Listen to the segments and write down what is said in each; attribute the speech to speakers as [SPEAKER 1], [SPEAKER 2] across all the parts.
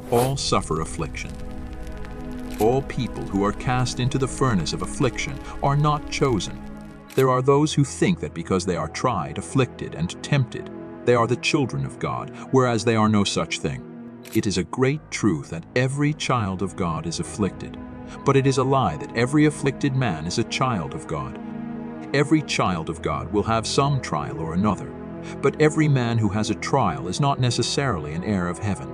[SPEAKER 1] All suffer affliction. All people who are cast into the furnace of affliction are not chosen. There are those who think that because they are tried, afflicted, and tempted, they are the children of God, whereas they are no such thing. It is a great truth that every child of God is afflicted, but it is a lie that every afflicted man is a child of God. Every child of God will have some trial or another, but every man who has a trial is not necessarily an heir of heaven.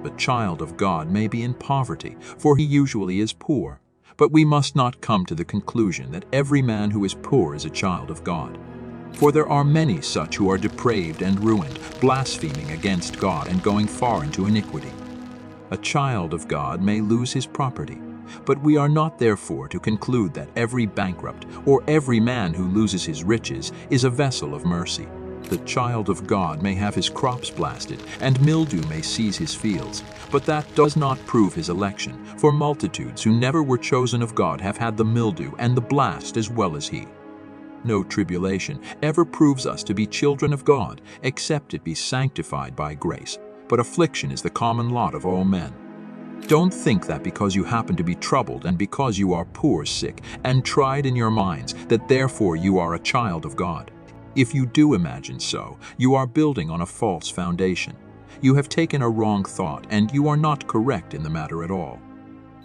[SPEAKER 1] A child of God may be in poverty, for he usually is poor, but we must not come to the conclusion that every man who is poor is a child of God. For there are many such who are depraved and ruined, blaspheming against God and going far into iniquity. A child of God may lose his property, but we are not therefore to conclude that every bankrupt or every man who loses his riches is a vessel of mercy. The child of God may have his crops blasted, and mildew may seize his fields, but that does not prove his election, for multitudes who never were chosen of God have had the mildew and the blast as well as he. No tribulation ever proves us to be children of God, except it be sanctified by grace, but affliction is the common lot of all men. Don't think that because you happen to be troubled and because you are poor, sick, and tried in your minds, that therefore you are a child of God. If you do imagine so, you are building on a false foundation. You have taken a wrong thought, and you are not correct in the matter at all.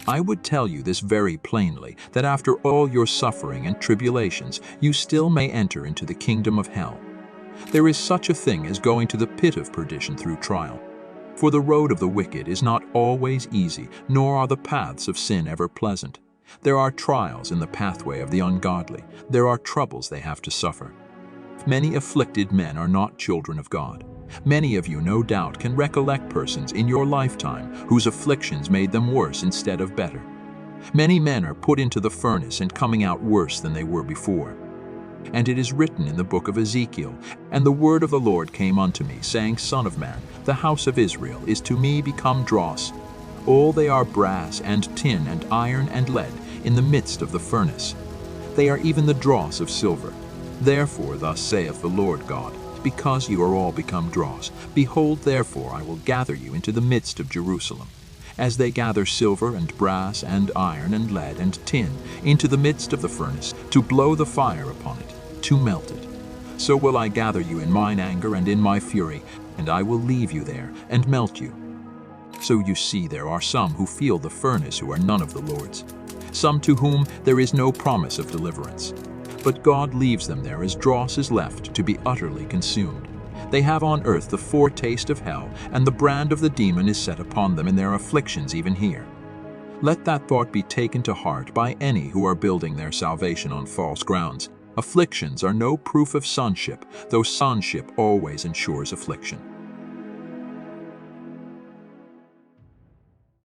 [SPEAKER 1] I would tell you this very plainly, that after all your suffering and tribulations, you still may enter into the kingdom of hell. There is such a thing as going to the pit of perdition through trial. For the road of the wicked is not always easy, nor are the paths of sin ever pleasant. There are trials in the pathway of the ungodly. There are troubles they have to suffer. Many afflicted men are not children of God. Many of you, no doubt, can recollect persons in your lifetime whose afflictions made them worse instead of better. Many men are put into the furnace and coming out worse than they were before. And it is written in the book of Ezekiel, "And the word of the Lord came unto me, saying, Son of man, the house of Israel is to me become dross. All they are brass and tin and iron and lead in the midst of the furnace. They are even the dross of silver. Therefore thus saith the Lord God, because you are all become dross, behold, therefore I will gather you into the midst of Jerusalem, as they gather silver and brass and iron and lead and tin into the midst of the furnace, to blow the fire upon it, to melt it. So will I gather you in mine anger and in my fury, and I will leave you there and melt you." So you see, there are some who feel the furnace who are none of the Lord's, some to whom there is no promise of deliverance. But God leaves them there as dross is left to be utterly consumed. They have on earth the foretaste of hell, and the brand of the demon is set upon them in their afflictions even here. Let that thought be taken to heart by any who are building their salvation on false grounds. Afflictions are no proof of sonship, though sonship always ensures affliction.